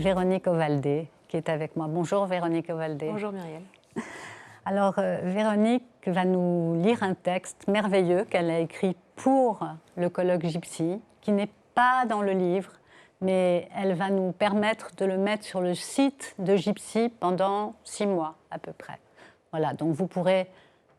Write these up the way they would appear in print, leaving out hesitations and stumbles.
Véronique Ovaldé qui est avec moi. Bonjour Véronique Ovaldé. Bonjour Muriel. Alors Véronique va nous lire un texte merveilleux qu'elle a écrit pour le colloque Gypsy, qui n'est pas dans le livre, mais elle va nous permettre de le mettre sur le site de Gypsy pendant 6 mois à peu près. Voilà, donc vous pourrez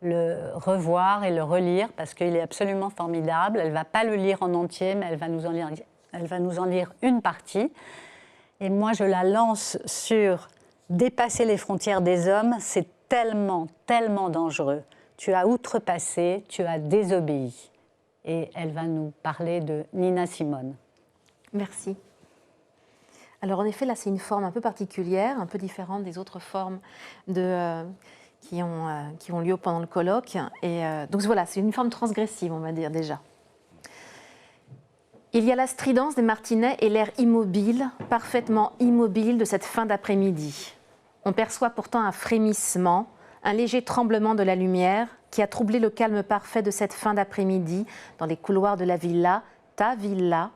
le revoir et le relire parce qu'il est absolument formidable. Elle ne va pas le lire en entier, mais elle va nous en lire une partie. Et moi, je la lance sur « Dépasser les frontières des hommes, c'est tellement, tellement dangereux. Tu as outrepassé, tu as désobéi. » Et elle va nous parler de Nina Simone. Merci. Alors en effet, là, c'est une forme un peu particulière, un peu différente des autres formes qui ont lieu pendant le colloque. Et donc voilà, c'est une forme transgressive, on va dire déjà. Il y a la stridence des martinets et l'air immobile, parfaitement immobile de cette fin d'après-midi. On perçoit pourtant un frémissement, un léger tremblement de la lumière qui a troublé le calme parfait de cette fin d'après-midi dans les couloirs de la villa, ta villa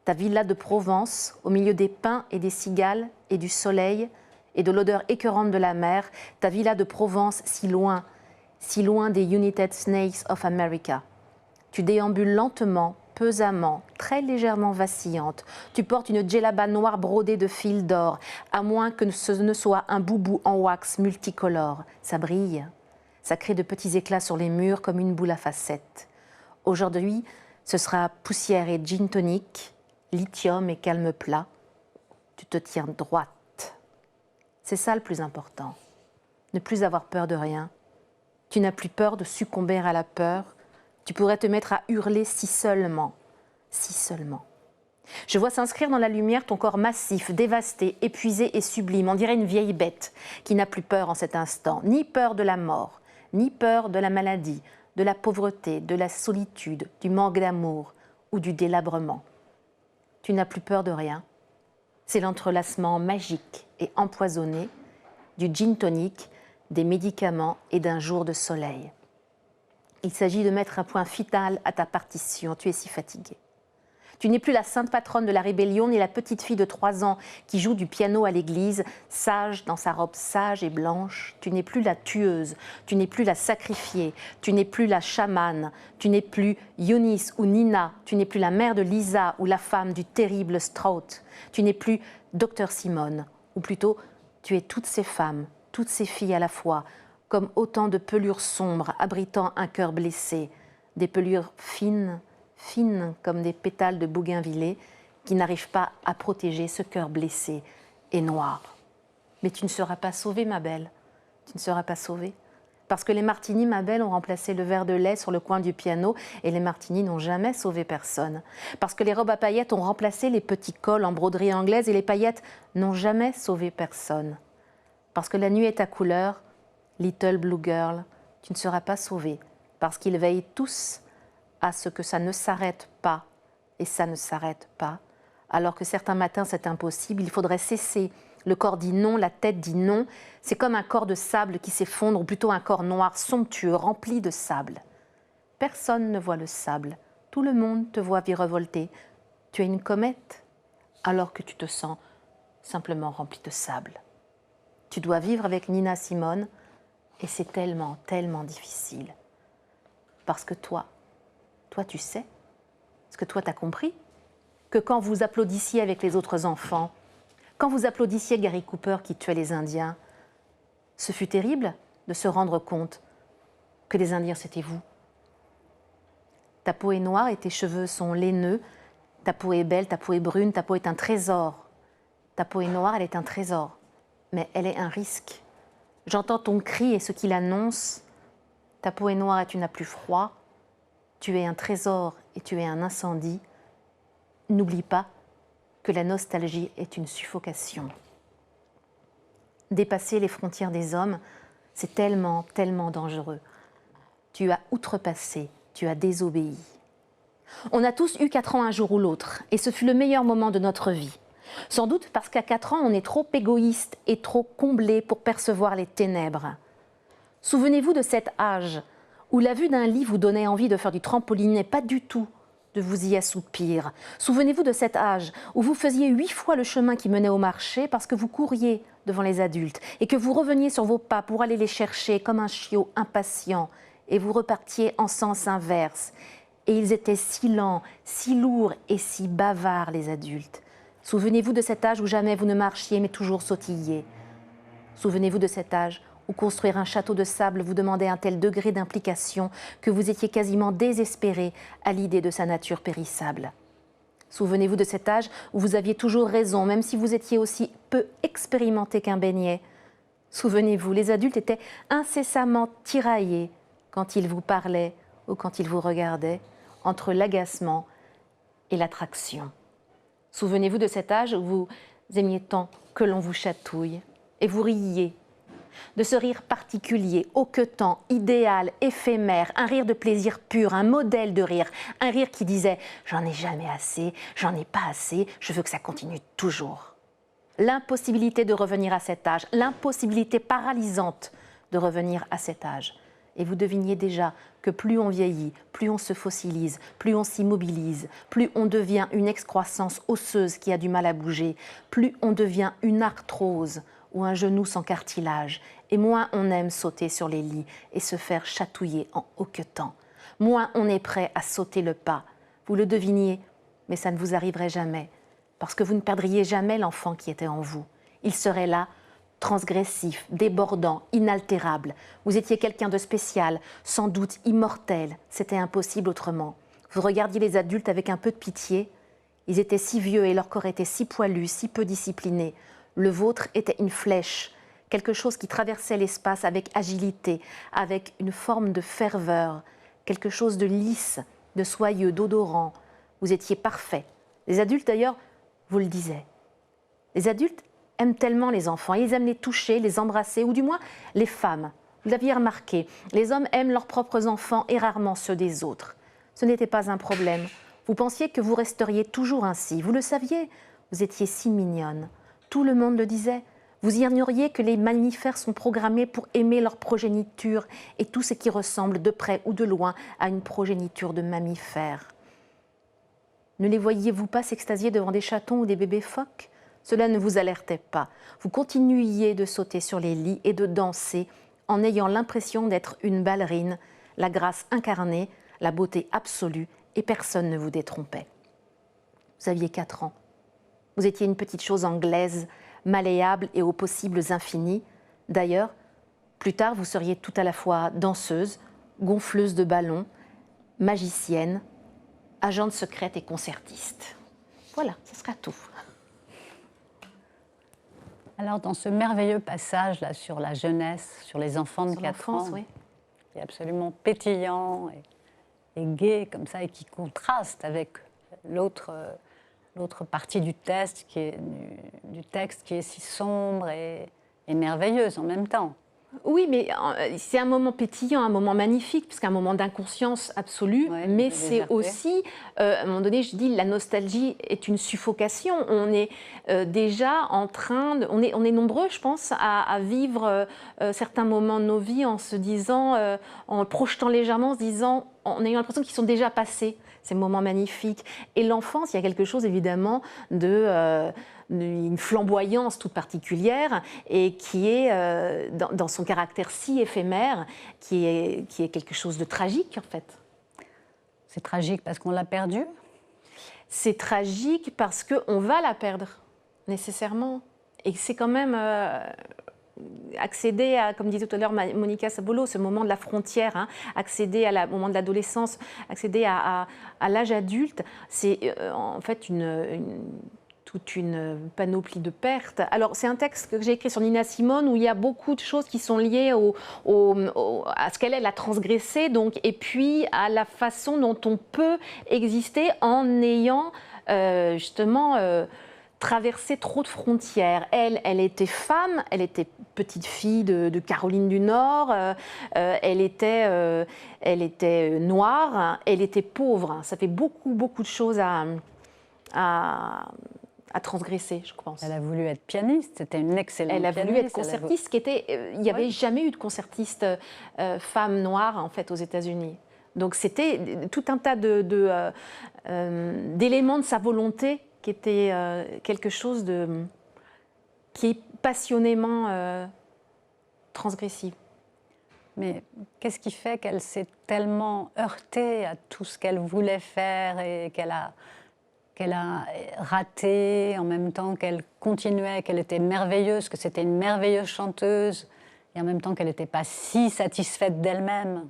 de Provence, au milieu des pins et des cigales et du soleil et de l'odeur écœurante de la mer, ta villa de Provence si loin des United Snakes of America. Tu déambules lentement, pesamment, très légèrement vacillante. Tu portes une djellaba noire brodée de fils d'or, à moins que ce ne soit un boubou en wax multicolore. Ça brille, ça crée de petits éclats sur les murs comme une boule à facettes. Aujourd'hui, ce sera poussière et gin tonic, lithium et calme plat. Tu te tiens droite. C'est ça le plus important. Ne plus avoir peur de rien. Tu n'as plus peur de succomber à la peur. Tu pourrais te mettre à hurler si seulement. Je vois s'inscrire dans la lumière ton corps massif, dévasté, épuisé et sublime. On dirait une vieille bête qui n'a plus peur en cet instant, ni peur de la mort, ni peur de la maladie, de la pauvreté, de la solitude, du manque d'amour ou du délabrement. Tu n'as plus peur de rien. C'est l'entrelacement magique et empoisonné du gin tonic, des médicaments et d'un jour de soleil. Il s'agit de mettre un point final à ta partition. Tu es si fatiguée. Tu n'es plus la sainte patronne de la rébellion, ni la petite fille de 3 ans qui joue du piano à l'église, sage dans sa robe sage et blanche. Tu n'es plus la tueuse, tu n'es plus la sacrifiée, tu n'es plus la chamane, tu n'es plus Eunice ou Nina, tu n'es plus la mère de Lisa ou la femme du terrible Strout. Tu n'es plus Docteur Simone, ou plutôt, tu es toutes ces femmes, toutes ces filles à la fois, comme autant de pelures sombres abritant un cœur blessé, des pelures fines comme des pétales de bougainvillée qui n'arrivent pas à protéger ce cœur blessé et noir. Mais tu ne seras pas sauvée, ma belle, tu ne seras pas sauvée. Parce que les martinis, ma belle, ont remplacé le verre de lait sur le coin du piano et les martinis n'ont jamais sauvé personne. Parce que les robes à paillettes ont remplacé les petits cols en broderie anglaise et les paillettes n'ont jamais sauvé personne. Parce que la nuit est à couleur, Little Blue Girl, tu ne seras pas sauvée, parce qu'ils veillent tous à ce que ça ne s'arrête pas, et ça ne s'arrête pas, alors que certains matins c'est impossible, il faudrait cesser. Le corps dit non, la tête dit non, c'est comme un corps de sable qui s'effondre, ou plutôt un corps noir, somptueux, rempli de sable. Personne ne voit le sable, tout le monde te voit virevolter. Tu es une comète, alors que tu te sens simplement rempli de sable. Tu dois vivre avec Nina Simone, et c'est tellement, tellement difficile. Parce que toi tu sais, parce que toi t'as compris, que quand vous applaudissiez avec les autres enfants, quand vous applaudissiez Gary Cooper qui tuait les Indiens, ce fut terrible de se rendre compte que les Indiens c'était vous. Ta peau est noire et tes cheveux sont laineux, ta peau est belle, ta peau est brune, ta peau est un trésor. Ta peau est noire, elle est un trésor, mais elle est un risque. J'entends ton cri et ce qu'il annonce. Ta peau est noire et tu n'as plus froid. Tu es un trésor et tu es un incendie. N'oublie pas que la nostalgie est une suffocation. Dépasser les frontières des hommes, c'est tellement, tellement dangereux. Tu as outrepassé, tu as désobéi. On a tous eu 4 ans un jour ou l'autre, et ce fut le meilleur moment de notre vie. Sans doute parce qu'à 4 ans, on est trop égoïste et trop comblé pour percevoir les ténèbres. Souvenez-vous de cet âge où la vue d'un lit vous donnait envie de faire du trampoline et pas du tout de de vous y assoupir. Souvenez-vous de cet âge où vous faisiez 8 fois le chemin qui menait au marché parce que vous couriez devant les adultes et que vous reveniez sur vos pas pour aller les chercher comme un chiot impatient et vous repartiez en sens inverse. Et ils étaient si lents, si lourds et si bavards, les adultes. Souvenez-vous de cet âge où jamais vous ne marchiez mais toujours sautilliez. Souvenez-vous de cet âge où construire un château de sable vous demandait un tel degré d'implication que vous étiez quasiment désespéré à l'idée de sa nature périssable. Souvenez-vous de cet âge où vous aviez toujours raison, même si vous étiez aussi peu expérimenté qu'un beignet. Souvenez-vous, les adultes étaient incessamment tiraillés quand ils vous parlaient ou quand ils vous regardaient, entre l'agacement et l'attraction. Souvenez-vous de cet âge où vous aimiez tant que l'on vous chatouille et vous riiez. De ce rire particulier, hoquetant, idéal, éphémère, un rire de plaisir pur, un modèle de rire, un rire qui disait « j'en ai jamais assez, j'en ai pas assez, je veux que ça continue toujours ». L'impossibilité de revenir à cet âge, l'impossibilité paralysante de revenir à cet âge. Et vous deviniez déjà que plus on vieillit, plus on se fossilise, plus on s'immobilise, plus on devient une excroissance osseuse qui a du mal à bouger, plus on devient une arthrose ou un genou sans cartilage, et moins on aime sauter sur les lits et se faire chatouiller en hoquetant. Moins on est prêt à sauter le pas. Vous le deviniez, mais ça ne vous arriverait jamais, parce que vous ne perdriez jamais l'enfant qui était en vous. Il serait là, transgressif, débordant, inaltérable. Vous étiez quelqu'un de spécial, sans doute immortel. C'était impossible autrement. Vous regardiez les adultes avec un peu de pitié. Ils étaient si vieux et leur corps était si poilu, si peu discipliné. Le vôtre était une flèche, quelque chose qui traversait l'espace avec agilité, avec une forme de ferveur, quelque chose de lisse, de soyeux, d'odorant. Vous étiez parfait. Les adultes, d'ailleurs, vous le disaient. Les adultes aiment tellement les enfants, ils aiment les toucher, les embrasser, ou du moins les femmes. Vous l'aviez remarqué, les hommes aiment leurs propres enfants et rarement ceux des autres. Ce n'était pas un problème. Vous pensiez que vous resteriez toujours ainsi. Vous le saviez, vous étiez si mignonne. Tout le monde le disait. Vous ignoriez que les mammifères sont programmés pour aimer leur progéniture et tout ce qui ressemble de près ou de loin à une progéniture de mammifères. Ne les voyiez-vous pas s'extasier devant des chatons ou des bébés phoques ? Cela ne vous alertait pas. Vous continuiez de sauter sur les lits et de danser en ayant l'impression d'être une ballerine, la grâce incarnée, la beauté absolue, et personne ne vous détrompait. Vous aviez 4 ans. Vous étiez une petite chose anglaise, malléable et aux possibles infinis. D'ailleurs, plus tard, vous seriez tout à la fois danseuse, gonfleuse de ballons, magicienne, agente secrète et concertiste. Voilà, ce sera tout. Alors, dans ce merveilleux passage là, sur la jeunesse, sur les enfants de 4 ans, oui, qui est absolument pétillant et gai comme ça, et qui contraste avec l'autre partie du texte qui est si sombre et merveilleuse en même temps. Oui, mais c'est un moment pétillant, un moment magnifique, puisqu'un un moment d'inconscience absolue, ouais, mais c'est aussi, à un moment donné, je dis, la nostalgie est une suffocation. On est déjà en train, on est nombreux, je pense, à vivre certains moments de nos vies en se disant, en projetant légèrement, en se disant, en ayant l'impression qu'ils sont déjà passés, ces moments magnifiques. Et l'enfance, il y a quelque chose, évidemment, une flamboyance toute particulière et qui est dans son caractère si éphémère, qui est quelque chose de tragique en fait. C'est tragique parce qu'on l'a perdue ? C'est tragique parce qu'on va la perdre, nécessairement. Et c'est quand même accéder à, comme disait tout à l'heure Monica Sabolo, ce moment de la frontière, hein, accéder au moment de l'adolescence, accéder à l'âge adulte, c'est en fait toute une panoplie de pertes. Alors, c'est un texte que j'ai écrit sur Nina Simone où il y a beaucoup de choses qui sont liées à ce qu'elle a transgressé, donc, et puis à la façon dont on peut exister en ayant justement traversé trop de frontières. Elle était femme, elle était petite fille de Caroline du Nord, elle était noire, elle était pauvre. Ça fait beaucoup de choses à transgresser, je pense. Elle a voulu être pianiste, c'était une excellente pianiste. Elle a voulu être concertiste, il n'y avait jamais eu de concertiste femme noire en fait aux États-Unis. Donc c'était tout un tas d'éléments de sa volonté qui était quelque chose qui est passionnément transgressif. Mais qu'est-ce qui fait qu'elle s'est tellement heurtée à tout ce qu'elle voulait faire et qu'elle a raté en même temps qu'elle continuait, qu'elle était merveilleuse, que c'était une merveilleuse chanteuse et en même temps qu'elle n'était pas si satisfaite d'elle-même?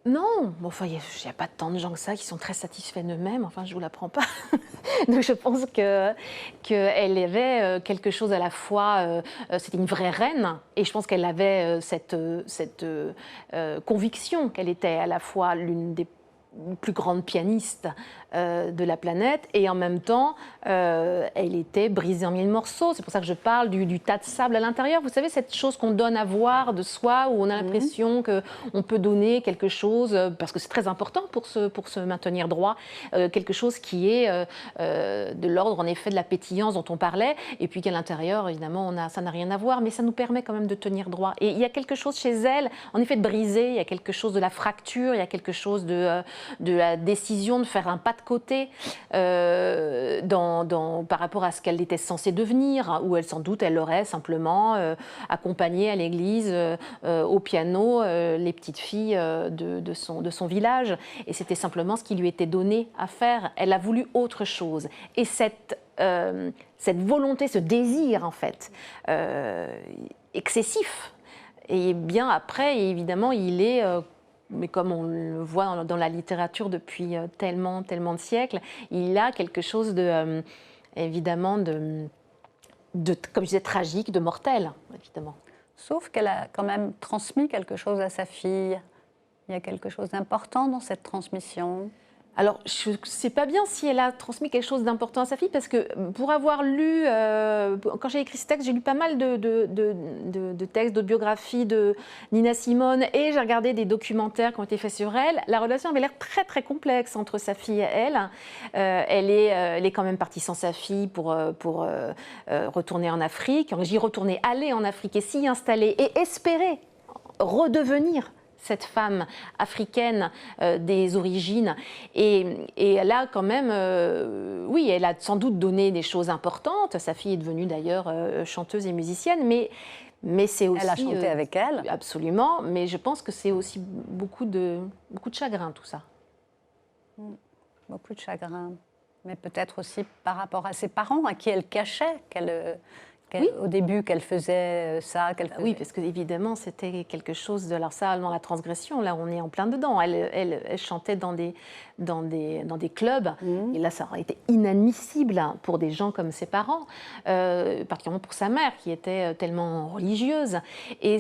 Non, bon, enfin, il n'y a pas tant de gens que ça qui sont très satisfaits d'eux-mêmes, enfin, je ne vous l'apprends pas. Donc je pense qu'elle avait quelque chose à la fois, c'était une vraie reine, et je pense qu'elle avait cette conviction qu'elle était à la fois l'une des plus grandes pianistes de la planète, et en même temps, elle était brisée en mille morceaux. C'est pour ça que je parle du tas de sable à l'intérieur. Vous savez, cette chose qu'on donne à voir de soi, où on a l'impression qu'on peut donner quelque chose, parce que c'est très important pour se maintenir droit, quelque chose qui est de l'ordre, en effet, de la pétillance dont on parlait, et puis qu'à l'intérieur, évidemment, ça n'a rien à voir, mais ça nous permet quand même de tenir droit. Et il y a quelque chose chez elle, en effet, de brisé, il y a quelque chose de la fracture, il y a quelque chose de la décision de faire un pas de côté par rapport à ce qu'elle était censée devenir, où elle, sans doute, elle aurait simplement accompagné à l'église, au piano, les petites filles de son village. Et c'était simplement ce qui lui était donné à faire. Elle a voulu autre chose. Et cette volonté, ce désir, en fait, excessif, et bien après, évidemment, il est... mais comme on le voit dans la littérature depuis tellement de siècles, il a quelque chose évidemment, comme je disais, tragique, de mortel, évidemment. Sauf qu'elle a quand même transmis quelque chose à sa fille. Il y a quelque chose d'important dans cette transmission. Alors, je ne sais pas bien si elle a transmis quelque chose d'important à sa fille, parce que pour avoir lu, quand j'ai écrit ce texte, j'ai lu pas mal de textes, de biographies de Nina Simone, et j'ai regardé des documentaires qui ont été faits sur elle. La relation avait l'air très très complexe entre sa fille et elle. Elle est quand même partie sans sa fille pour retourner en Afrique. J'y retournais, aller en Afrique et s'y installer et espérer redevenir cette femme africaine des origines. Et elle a quand même, oui, elle a sans doute donné des choses importantes. Sa fille est devenue d'ailleurs chanteuse et musicienne, mais c'est aussi... Elle a chanté avec elle. Absolument, mais je pense que c'est aussi beaucoup de chagrin, tout ça. Beaucoup de chagrin. Mais peut-être aussi par rapport à ses parents, à qui elle cachait oui. Au début, qu'elle faisait ça. Oui, parce qu'évidemment, c'était quelque chose de... Alors ça, dans la transgression, là, on est en plein dedans. Elle chantait dans des clubs, et là, ça aurait été inadmissible pour des gens comme ses parents, particulièrement pour sa mère, qui était tellement religieuse. Et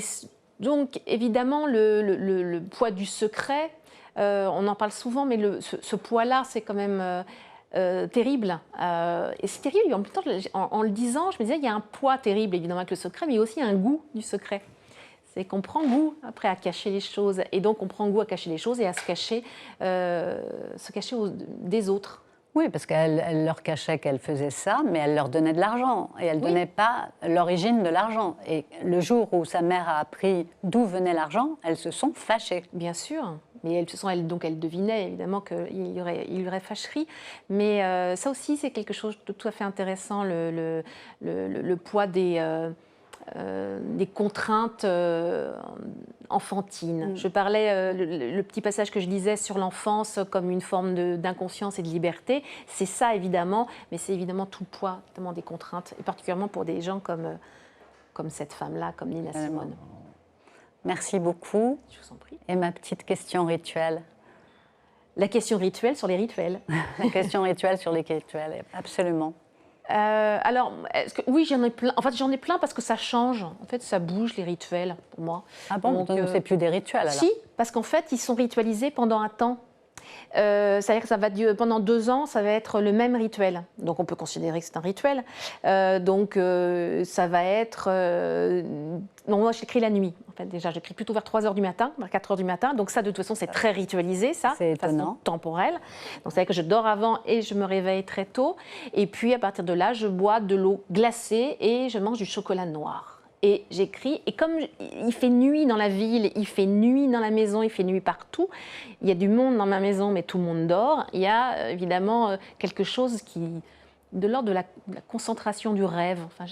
donc, évidemment, le poids du secret, on en parle souvent, mais ce poids-là, c'est quand même... terrible. Et c'est terrible, en même temps, en le disant, je me disais, il y a un poids terrible, évidemment, avec le secret, mais il y a aussi un goût du secret. C'est qu'on prend goût, après, à cacher les choses. Et donc, on prend goût à cacher les choses et à se cacher des autres. Oui, parce qu'elle leur cachait qu'elle faisait ça, mais elle leur donnait de l'argent. Et elle ne donnait pas l'origine de l'argent. Et le jour où sa mère a appris d'où venait l'argent, elles se sont fâchées. Bien sûr. Mais elle devinait évidemment qu'il y aurait fâcherie. Mais ça aussi, c'est quelque chose de tout à fait intéressant, le poids des contraintes enfantines. Je parlais, le petit passage que je lisais sur l'enfance comme une forme d'inconscience et de liberté, c'est ça évidemment, mais c'est évidemment tout le poids des contraintes, et particulièrement pour des gens comme cette femme-là, comme Nina Simone. Merci beaucoup. Je vous en prie. Et ma petite question rituelle. La question rituelle sur les rituels. La question rituelle sur les rituels, absolument. Alors, oui, j'en ai plein. En fait, j'en ai plein parce que ça change. En fait, ça bouge, les rituels, pour moi. Ah bon, donc c'est plus des rituels, alors? Si, parce qu'en fait, ils sont ritualisés pendant un temps. C'est-à-dire que ça va pendant 2 ans, ça va être le même rituel. Donc on peut considérer que c'est un rituel. Ça va être... Non, moi j'écris la nuit. En fait, déjà, j'écris plutôt vers 3h du matin, vers 4h du matin. Donc ça, de toute façon, c'est très ritualisé, ça. C'est étonnant. Temporel. Donc c'est-à-dire que je dors avant et je me réveille très tôt. Et puis à partir de là, je bois de l'eau glacée et je mange du chocolat noir. et j'écris. Et comme il fait nuit dans la ville, il fait nuit dans la maison, il fait nuit partout, il y a du monde dans ma maison, mais tout le monde dort, il y a évidemment quelque chose de l'ordre de la concentration du rêve. Enfin,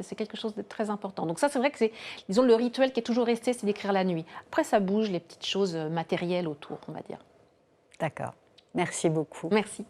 c'est quelque chose de très important. Donc ça, c'est vrai que c'est, disons, le rituel qui est toujours resté, c'est d'écrire la nuit. Après, ça bouge, les petites choses matérielles autour, on va dire. D'accord. Merci beaucoup. Merci.